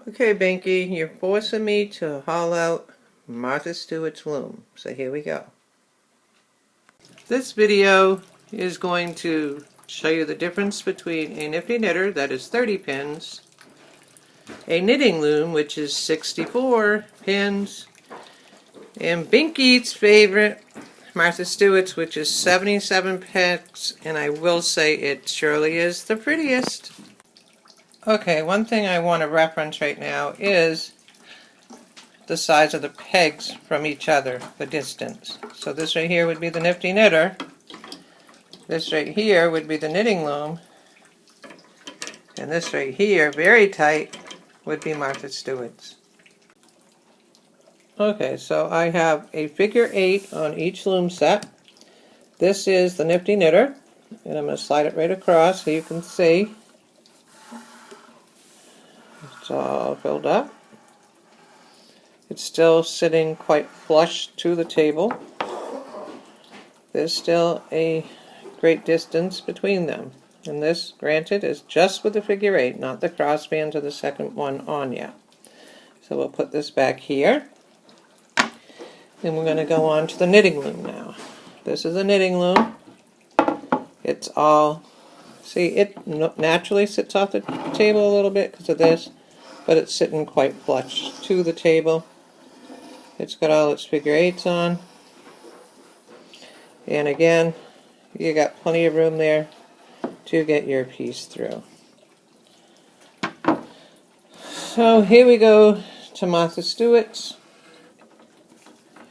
Okay, Binky, you're forcing me to haul out Martha Stewart's loom. So here we go. This video is going to show you the difference between a Knifty knitter that is 30 pins, a knitting loom which is 64 pins, and Binky's favorite, Martha Stewart's, which is 77 pins, and I will say it surely is the prettiest. Okay, one thing I want to reference right now is the size of the pegs from each other, the distance. So this right here would be the Knifty knitter. This right here would be the knitting loom. And this right here, very tight, would be Martha Stewart's. Okay, so I have a figure 8 on each loom set. This is the Knifty knitter, and I'm going to slide it right across so you can see. It's all filled up. It's still sitting quite flush to the table. There's still a great distance between them. And this, granted, is just with the figure 8, not the crossbands or the second one on yet. So we'll put this back here. And we're going to go on to the knitting loom now. This is a knitting loom. It's all, see, it naturally sits off the table a little bit because of this, but it's sitting quite flush to the table. It's got all its figure 8s on. And again, you got plenty of room there to get your piece through. So here we go to Martha Stewart's.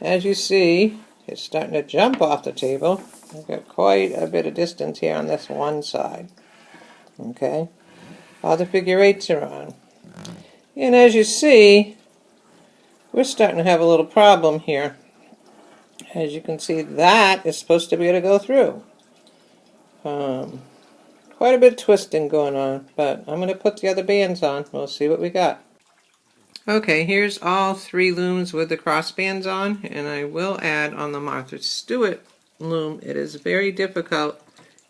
As you see, it's starting to jump off the table. I've got quite a bit of distance here on this one side. Okay? All the figure 8s are on. And as you see, we're starting to have a little problem here. As you can see, that is supposed to be able to go through. Quite a bit of twisting going on, but I'm going to put the other bands on. We'll see what we got. Okay, here's all 3 looms with the crossbands on, and I will add on the Martha Stewart loom, it is very difficult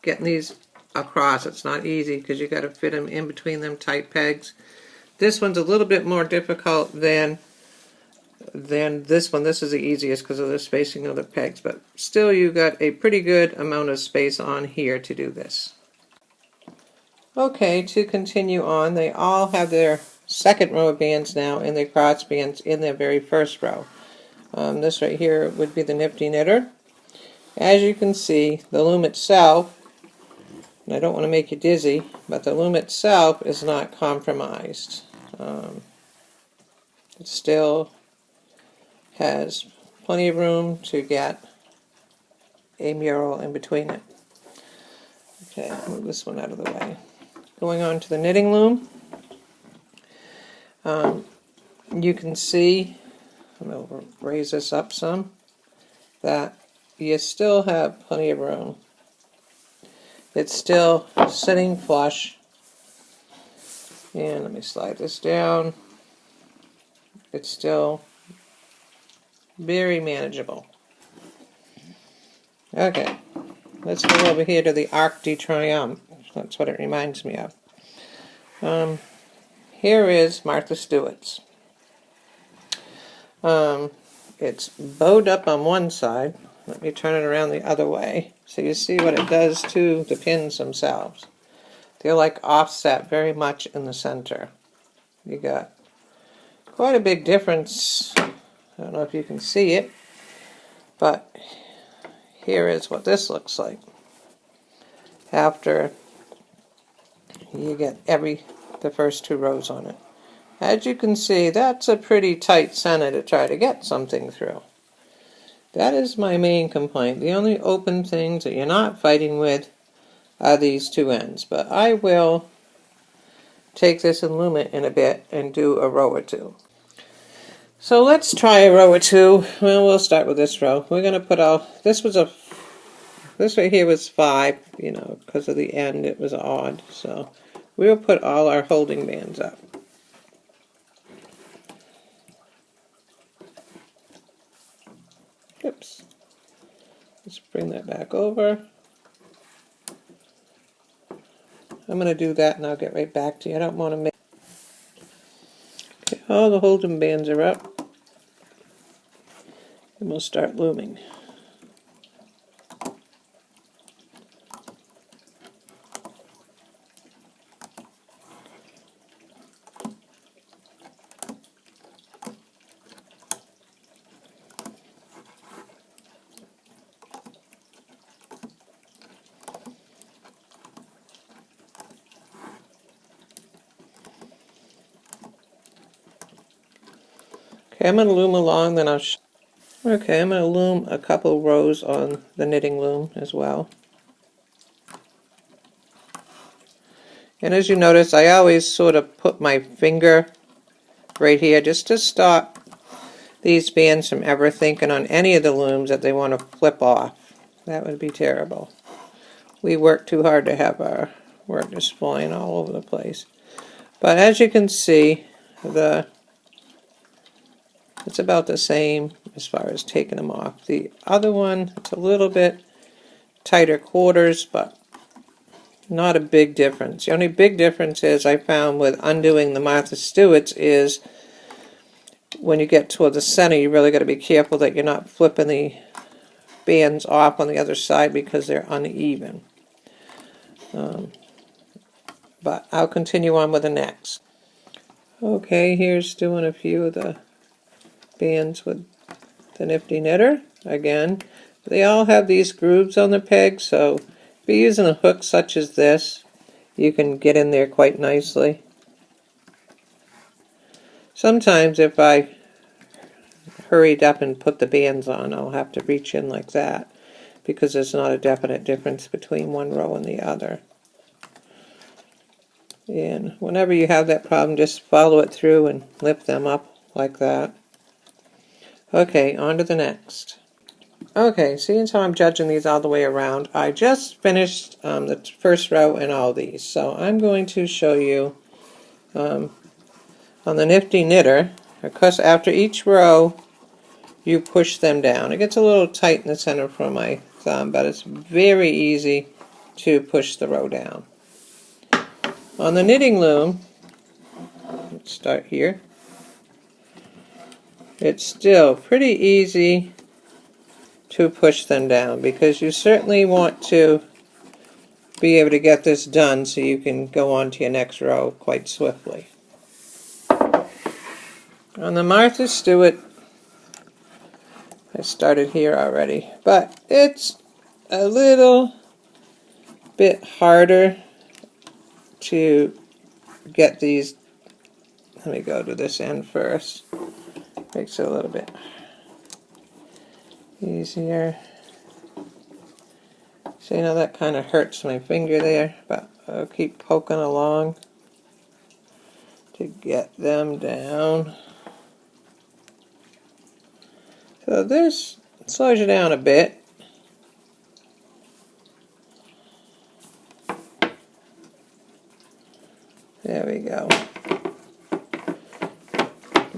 getting these across. It's not easy because you got to fit them in between them tight pegs. This one's a little bit more difficult than this one. This is the easiest because of the spacing of the pegs, but still you got a pretty good amount of space on here to do this. Okay, to continue on, they all have their second row of bands now and their cross bands in their very first row. This right here would be the Knifty knitter. As you can see, the loom itself, and I don't want to make you dizzy, but the loom itself is not compromised. It still has plenty of room to get a mural in between it. Okay, move this one out of the way. Going on to the knitting loom, you can see, I'm going to raise this up some, that you still have plenty of room. It's still sitting flush. And let me slide this down. It's still very manageable. Okay, let's go over here to the Arc de Triomphe. That's what it reminds me of. Here is Martha Stewart's. It's bowed up on one side. Let me turn it around the other way so you see what it does to the pins themselves. They're like offset very much in the center. You got quite a big difference. I don't know if you can see it, but here is what this looks like after you get the first 2 rows on it. As you can see, that's a pretty tight center to try to get something through. That is my main complaint. The only open things that you're not fighting with are these 2 ends, but I will take this and loom it in a bit and do a row or 2. So let's try a row or 2. Well, we'll start with this row. We're going to put all, this right here was 5, you know, because of the end it was odd, so we'll put all our holding bands up. Oops. Let's bring that back over. I'm going to do that and I'll get right back to you. I don't want to make... All the holding bands are up, and we'll start looming. Okay, I'm going to loom along, then I'll okay, I'm going to loom a couple rows on the knitting loom as well. And as you notice, I always sort of put my finger right here just to stop these bands from ever thinking on any of the looms that they want to flip off. That would be terrible. We work too hard to have our work just flying all over the place. But as you can see, it's about the same as far as taking them off. The other one, it's a little bit tighter quarters, but not a big difference. The only big difference is I found with undoing the Martha Stewart's is when you get toward the center, you really got to be careful that you're not flipping the bands off on the other side because they're uneven. But I'll continue on with the next. Okay, here's doing a few of the bands with the Knifty knitter. Again, they all have these grooves on the peg, so if you're using a hook such as this, you can get in there quite nicely. Sometimes if I hurried up and put the bands on, I'll have to reach in like that because there's not a definite difference between one row and the other. And whenever you have that problem, just follow it through and lift them up like that. Okay, on to the next. Okay, seeing how I'm judging these all the way around, I just finished the first row in all these. So I'm going to show you on the Knifty knitter, of course after each row you push them down. It gets a little tight in the center for my thumb, but it's very easy to push the row down. On the knitting loom, let's start here. It's still pretty easy to push them down because you certainly want to be able to get this done so you can go on to your next row quite swiftly. On the Martha Stewart, I started here already, but it's a little bit harder to get these. Let me go to this end first. Makes it a little bit easier. See, now that kind of hurts my finger there, but I'll keep poking along to get them down. So this slows you down a bit. There we go.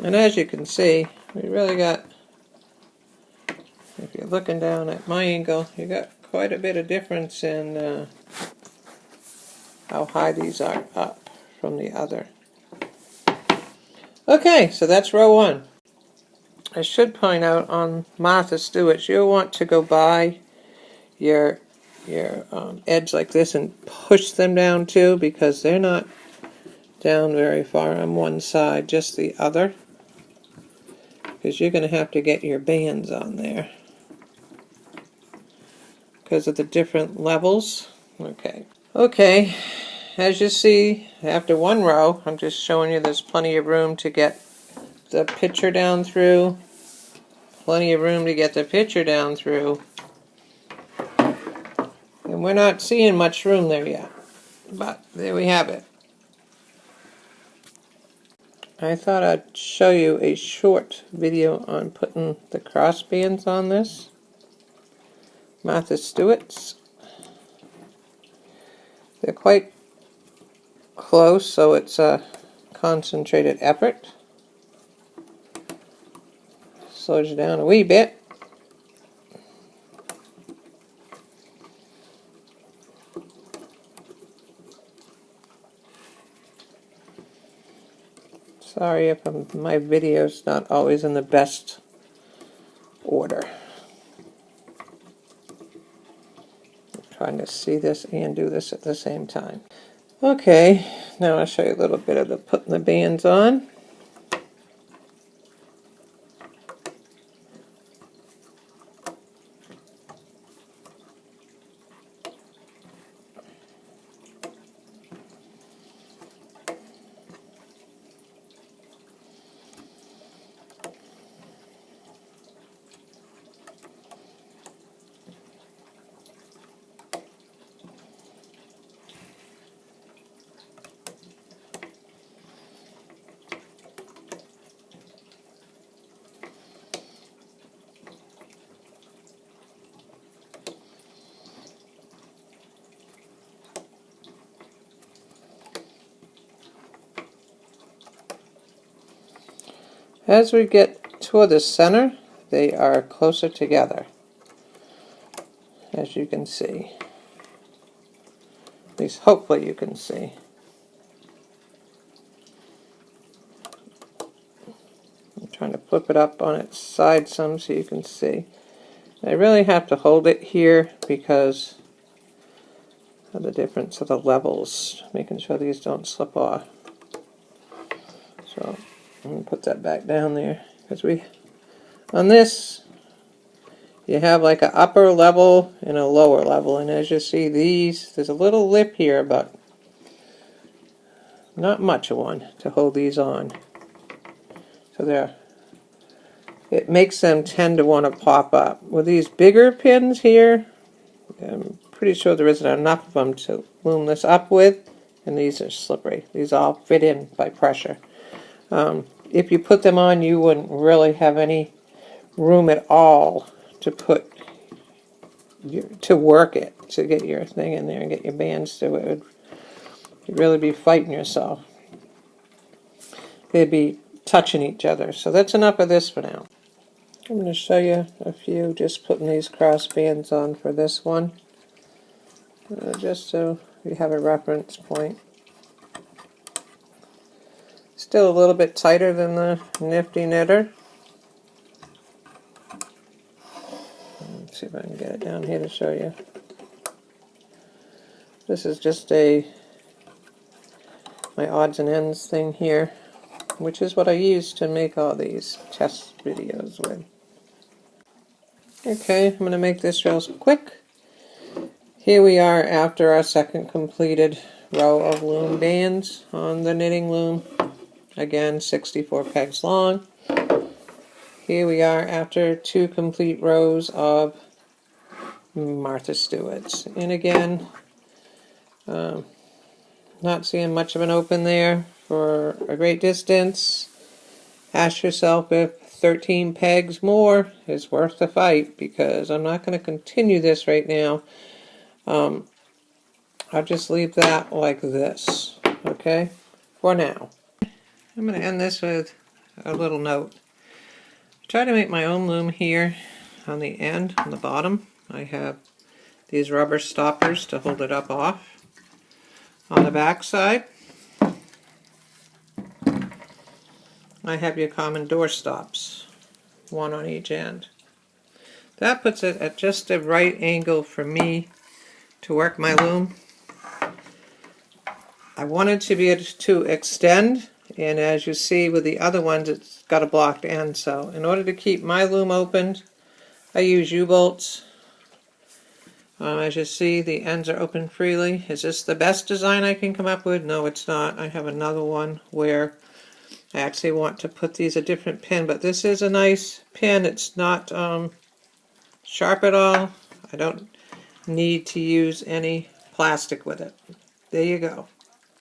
And as you can see, we really got, if you're looking down at my angle, you got quite a bit of difference in how high these are up from the other. Okay, so that's row one. I should point out on Martha Stewart's, you'll want to go by your edge like this and push them down too, because they're not down very far on one side, just the other, because you're going to have to get your bands on there because of the different levels. Okay, as you see, after one row, I'm just showing you there's plenty of room to get the picture down through, plenty of room to get the picture down through, and we're not seeing much room there yet, but there we have it. I thought I'd show you a short video on putting the crossbands on this Martha Stewart's. They're quite close, so it's a concentrated effort. Slows you down a wee bit. Sorry if my video's not always in the best order. I'm trying to see this and do this at the same time. Okay, now I'll show you a little bit of the putting the bands on. As we get toward the center, they are closer together, as you can see. At least hopefully you can see. I'm trying to flip it up on its side some so you can see. I really have to hold it here because of the difference of the levels, making sure these don't slip off. So I'm going to put that back down there, because on this you have like an upper level and a lower level, and as you see there's a little lip here, but not much of one to hold these on. So it makes them tend to want to pop up. With these bigger pins here, I'm pretty sure there isn't enough of them to loom this up with, and these are slippery. These all fit in by pressure. If you put them on, you wouldn't really have any room at all to work it, to get your thing in there and get your bands to it. You'd really be fighting yourself. They'd be touching each other. So that's enough of this for now. I'm going to show you a few, just putting these cross bands on for this one, just so you have a reference point. Still a little bit tighter than the Knifty knitter. Let's see if I can get it down here to show you. This is just my odds and ends thing here, which is what I use to make all these test videos with. Okay, I'm going to make this real quick. Here we are after our second completed row of loom bands on the knitting loom. Again, 64 pegs long. Here we are after 2 complete rows of Martha Stewart's. And again, not seeing much of an open there for a great distance. Ask yourself if 13 pegs more is worth the fight, because I'm not going to continue this right now. I'll just leave that like this, okay, for now. I'm going to end this with a little note. Try to make my own loom here on the end, on the bottom. I have these rubber stoppers to hold it up off. On the back side, I have your common door stops, one on each end. That puts it at just the right angle for me to work my loom. I wanted to be able to extend, and as you see with the other ones, it's got a blocked end. So in order to keep my loom opened, I use U-bolts. As you see, the ends are open freely. Is this the best design I can come up with? No, it's not. I have another one where I actually want to put these a different pin, but this is a nice pin. It's not sharp at all. I don't need to use any plastic with it. There you go.